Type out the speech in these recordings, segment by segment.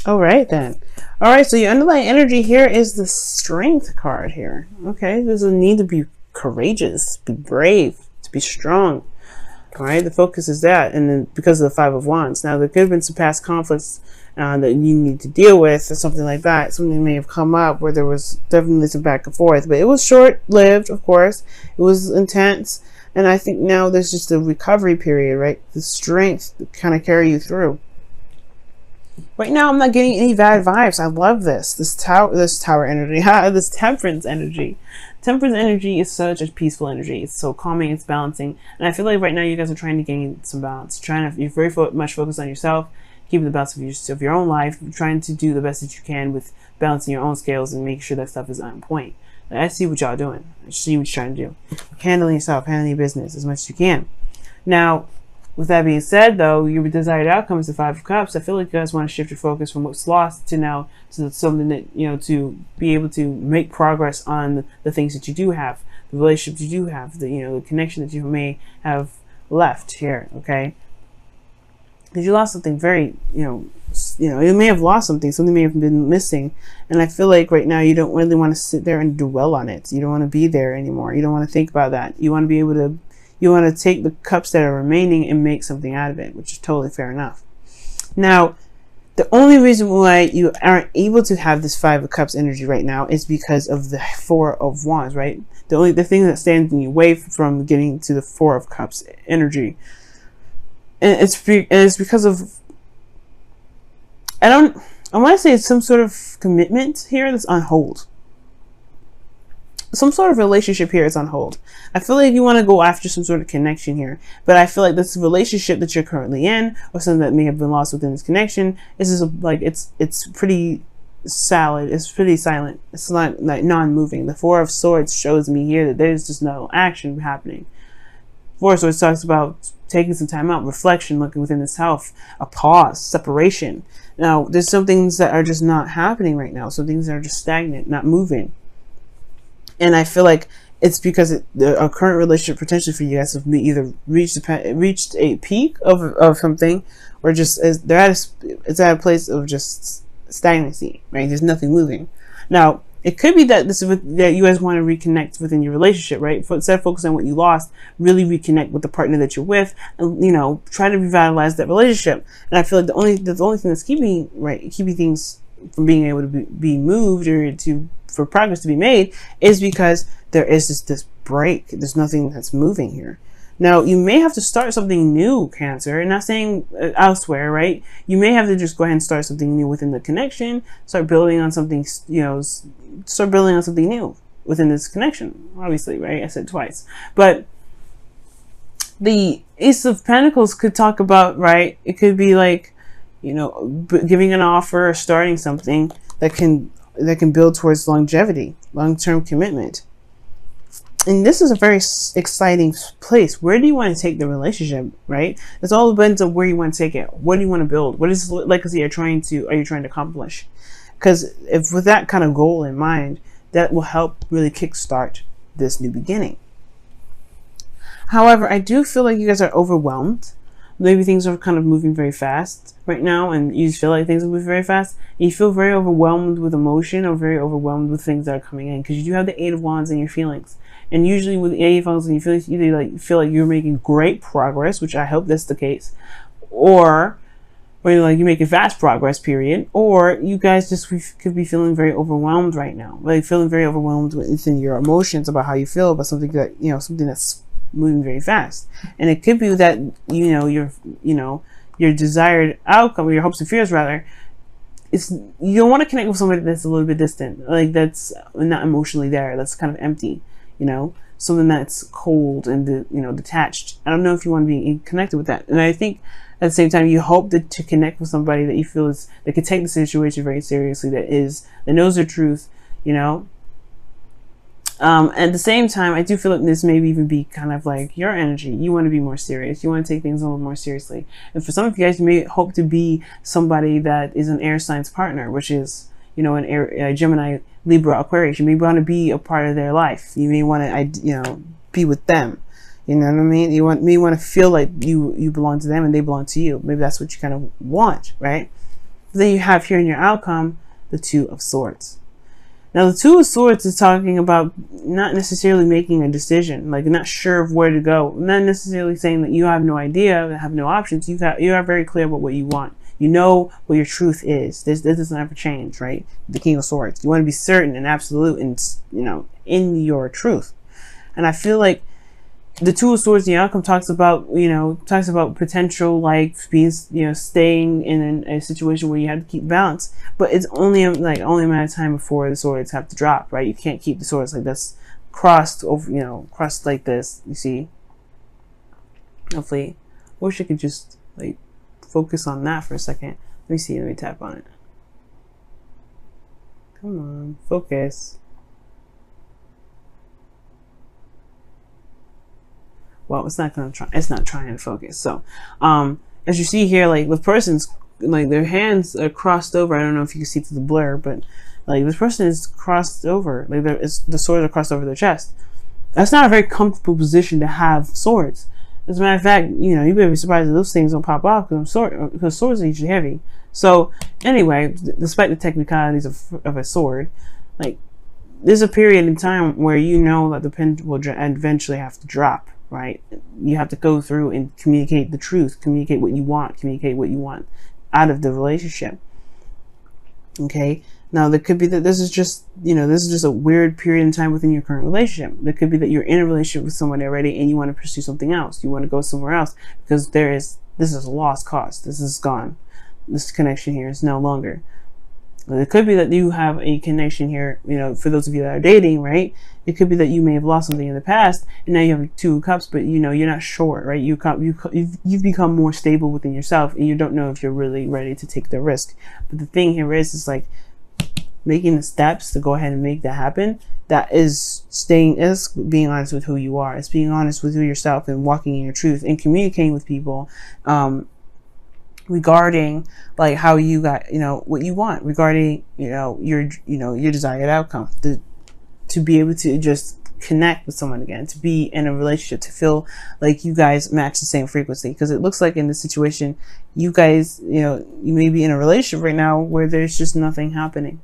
All right then. All right, so your underlying energy here is the strength card here. Okay, there's a need to be courageous, be brave, to be strong. All right, the focus is that, and then because of the Five of Wands. Now, there could have been some past conflicts that you need to deal with, or something like that. Something may have come up where there was definitely some back and forth, but it was short-lived, of course. It was intense, and I think now there's just a recovery period, right? The strength to kind of carry you through. Right now, I'm not getting any bad vibes. I love this tower energy, this temperance energy. Temperance energy is such a peaceful energy. It's so calming, it's balancing, and I feel like right now you guys are trying to gain some balance. You're very much focused on yourself, keeping the balance of your own life, trying to do the best that you can with balancing your own scales and making sure that stuff is on point. I see what y'all doing. I see what you're trying to do. Handling yourself, handling your business as much as you can. Now, with that being said, though, your desired outcome is the Five of Cups. I feel like you guys want to shift your focus from what's lost to now to something that, to be able to make progress on the things that you do have, the relationships you do have, the connection that you may have left here, okay? Because you lost something very, you may have lost something may have been missing. And I feel like right now you don't really want to sit there and dwell on it. You don't want to be there anymore. You don't want to think about that. You want to be able to You want to take the cups that are remaining and make something out of it, which is totally fair enough. Now, the only reason why you aren't able to have this Five of Cups energy right now is because of the Four of Wands, right? The thing that stands in your way from getting to the Four of Cups energy, and it's because of I want to say it's some sort of commitment here that's on hold. Some sort of relationship here is on hold. I feel like you want to go after some sort of connection here, but I feel like this relationship that you're currently in, or something that may have been lost within this connection, is just like it's pretty solid. It's pretty silent. It's not like non-moving. The Four of Swords shows me here that there's just no action happening. Four of Swords talks about taking some time out, reflection, looking within the self, a pause, separation. Now, there's some things that are just not happening right now. Some things that are just stagnant, not moving. And I feel like it's because a current relationship potentially for you guys have either reached a peak of something, or just it's at a place of just stagnancy, right? There's nothing moving. Now, it could be that that you guys want to reconnect within your relationship, right? Instead of focusing on what you lost, really reconnect with the partner that you're with, and try to revitalize that relationship. And I feel like the only thing that's keeping things from being able to be moved or for progress to be made is because there is this break. There's nothing that's moving here. Now, you may have to start something new, Cancer. I'm not saying elsewhere, right? You may have to just go ahead and start something new within the connection. Start building on something, start building on something new within this connection. Obviously, right? I said twice. But the Ace of Pentacles could talk about, right? It could be like, giving an offer or starting something that can build towards longevity, long-term commitment. And this is a very exciting place. Where do you want to take the relationship, right? It's all depends on where you want to take it. What do you want to build? What is legacy are you trying to accomplish? Because if with that kind of goal in mind, that will help really kickstart this new beginning. However, I do feel like you guys are overwhelmed. Maybe things are kind of moving very fast right now, and you feel like things are moving very fast. And you feel very overwhelmed with emotion, or very overwhelmed with things that are coming in, because you do have the Eight of Wands in your feelings. And usually with the Eight of Wands in your feelings, you feel like you're making great progress, which I hope that's the case, or you're making fast progress, period. Or you guys just could be feeling very overwhelmed right now, like feeling very overwhelmed within your emotions about how you feel about something that something that's moving very fast. And it could be that your desired outcome, or your hopes and fears rather, is you don't want to connect with somebody that's a little bit distant, like that's not emotionally there, that's kind of empty, something that's cold and detached. I don't know if you want to be connected with that. And I think at the same time, you hope to connect with somebody that you feel that can take the situation very seriously, that knows the truth, at the same time, I do feel like this may even be kind of like your energy. You want to be more serious. You want to take things a little more seriously. And for some of you guys, you may hope to be somebody that is an air signs partner, which is, an air, Gemini, Libra, Aquarius. You may want to be a part of their life. You may want to, be with them. You know what I mean? You may want to feel like you belong to them and they belong to you. Maybe that's what you kind of want, right? Then you have here in your outcome the Two of Swords. Now, the Two of Swords is talking about not necessarily making a decision, like not sure of where to go. Not necessarily saying that you have no idea, have no options. You are very clear about what you want. You know what your truth is. This doesn't ever change, right? The King of Swords. You want to be certain and absolute, and in your truth. And I feel like the Two of Swords, the outcome talks about potential, like being, staying in a situation where you have to keep balance, but it's only a matter of time before the swords have to drop, right? You can't keep the swords like this crossed over, crossed like this. You see? Hopefully, I wish I could just like focus on that for a second. Let me see. Let me tap on it. Come on, focus. Well, it's not trying to focus. So, as you see here, like the person's, like their hands are crossed over. I don't know if you can see through the blur, but like this person is crossed over. Like the swords are crossed over their chest. That's not a very comfortable position to have swords. As a matter of fact, you better be surprised that those things don't pop off because swords are usually heavy. So anyway, despite the technicalities of a sword, like there's a period in time where that the pen will eventually have to drop. Right? You have to go through and communicate the truth, communicate what you want out of the relationship. Okay. Now there could be that this is just a weird period in time within your current relationship. There could be that you're in a relationship with someone already and you want to pursue something else. You want to go somewhere else because this is a lost cause. This is gone. This connection here is no longer. It could be that you have a connection here, for those of you that are dating, right? It could be that you may have lost something in the past and now you have Two of Cups, but you're not sure, right? You've become more stable within yourself and you don't know if you're really ready to take the risk. But the thing here is like making the steps to go ahead and make that happen. That is being honest with who you are. It's being honest with yourself and walking in your truth and communicating with people, regarding like how you got what you want, regarding your desired outcome, to be able to just connect with someone again, to be in a relationship, to feel like you guys match the same frequency. Because it looks like in this situation you guys you may be in a relationship right now where there's just nothing happening.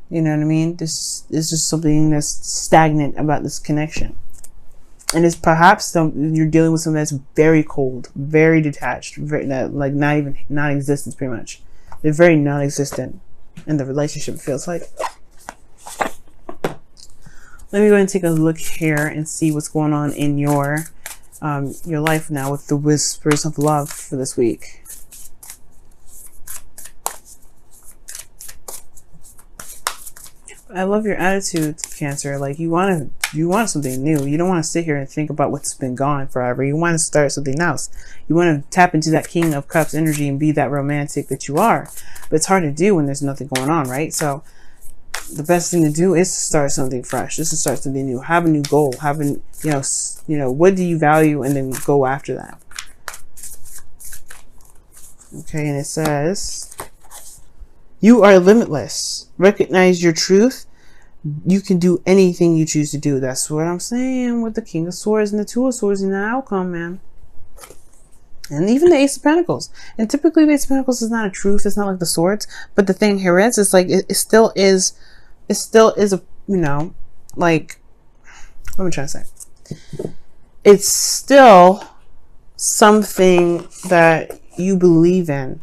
You know what I mean? This is just something that's stagnant about this connection. And it's perhaps you're dealing with something that's very cold, very detached, like non-existent, pretty much. They're very non-existent in the relationship, it feels like. Let me go ahead and take a look here and see what's going on in your life now with the whispers of love for this week. I love your attitude, Cancer. Like you want something new. You don't want to sit here and think about what's been gone forever. You want to start something else. You want to tap into that King of Cups energy and be that romantic that you are. But it's hard to do when there's nothing going on, right? So the best thing to do is to start something fresh. Just to start something new. Have a new goal. Have what do you value, and then go after that. Okay, and it says, you are limitless. Recognize your truth. You can do anything you choose to do. That's what I'm saying with the King of Swords and the Two of Swords in the outcome, man. And even the Ace of Pentacles. And typically the Ace of Pentacles is not a truth. It's not like the Swords. But the thing here is, it's like, it still is a, like, what am I trying to say? It's still something that you believe in.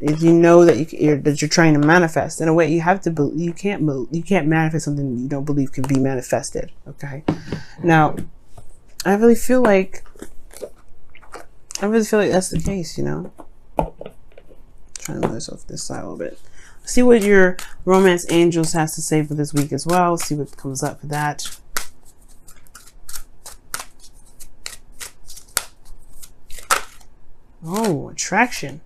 If you know that you're trying to manifest, in a way, you have to you can't manifest something you don't believe can be manifested. Okay. Now, I really feel like that's the case. Trying to move this off this side a little bit. See what your romance angels has to say for this week as well. See what comes up for that. Oh, attraction.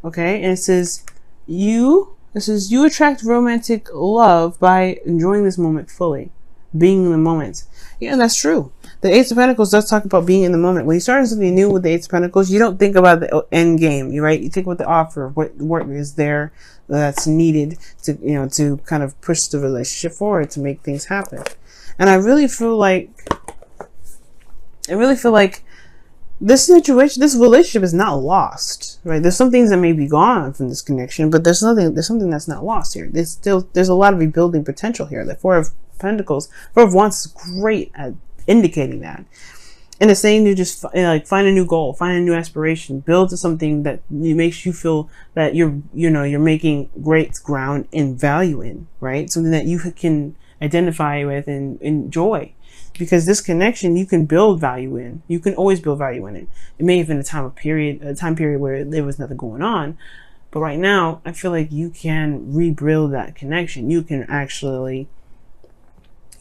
Okay, and it says you attract romantic love by enjoying this moment fully, being in the moment. Yeah, that's true. The Ace of Pentacles does talk about being in the moment. When you start something new with the Ace of Pentacles, you don't think about the end game, right? You think about the offer, what is there that's needed to, to kind of push the relationship forward, to make things happen. And I really feel like this situation, this relationship is not lost. right? There's some things that may be gone from this connection, but there's something that's not lost here. There's a lot of rebuilding potential here. The Four of Pentacles, Four of Wands is great at indicating that. And it's saying to just like find a new goal, find a new aspiration, build to something that makes you feel that you're making great ground and value in, right? Something that you can identify with and enjoy. Because this connection, you can build value in. You can always build value in it. It may have been a time period where there was nothing going on, but right now, I feel like you can rebuild that connection. You can actually,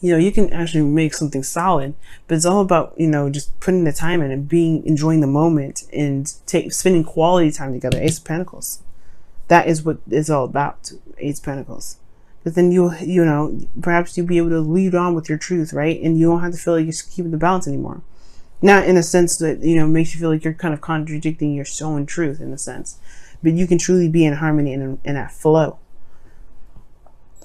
make something solid. But it's all about, just putting the time in and enjoying the moment and spending quality time together. Ace of Pentacles. That is what it's all about. Ace of Pentacles. But then perhaps you'll be able to lead on with your truth, right? And you don't have to feel like you're keeping the balance anymore. Not in a sense that, makes you feel like you're kind of contradicting your own truth in a sense. But you can truly be in harmony and in that flow.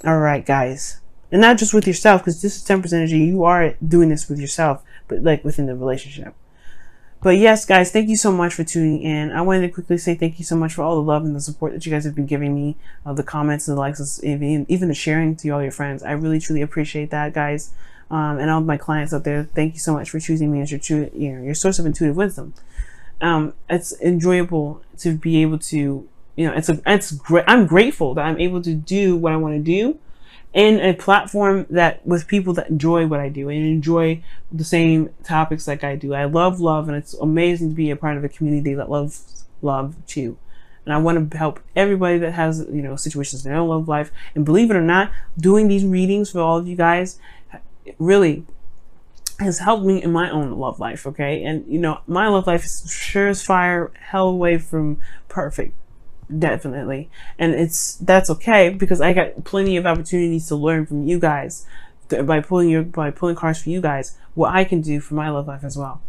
All right, guys. And not just with yourself, because this is Temperance energy. You are doing this with yourself, but like within the relationship. But yes, guys, thank you so much for tuning in. I wanted to quickly say thank you so much for all the love and the support that you guys have been giving me, the comments and the likes, even the sharing to all your friends. I really, truly appreciate that, guys. And all of my clients out there, thank you so much for choosing me as your source of intuitive wisdom. It's enjoyable to be able to, it's great. I'm grateful that I'm able to do what I want to do in a platform that with people that enjoy what I do and enjoy the same topics like I do. I love love, and it's amazing to be a part of a community that loves love too. And I want to help everybody that has, situations in their own love life. And believe it or not, doing these readings for all of you guys really has helped me in my own love life. Okay. And my love life is sure as fire, hell away from perfect. Definitely. And that's okay, because I got plenty of opportunities to learn from you guys by pulling cards for you guys, what I can do for my love life as well.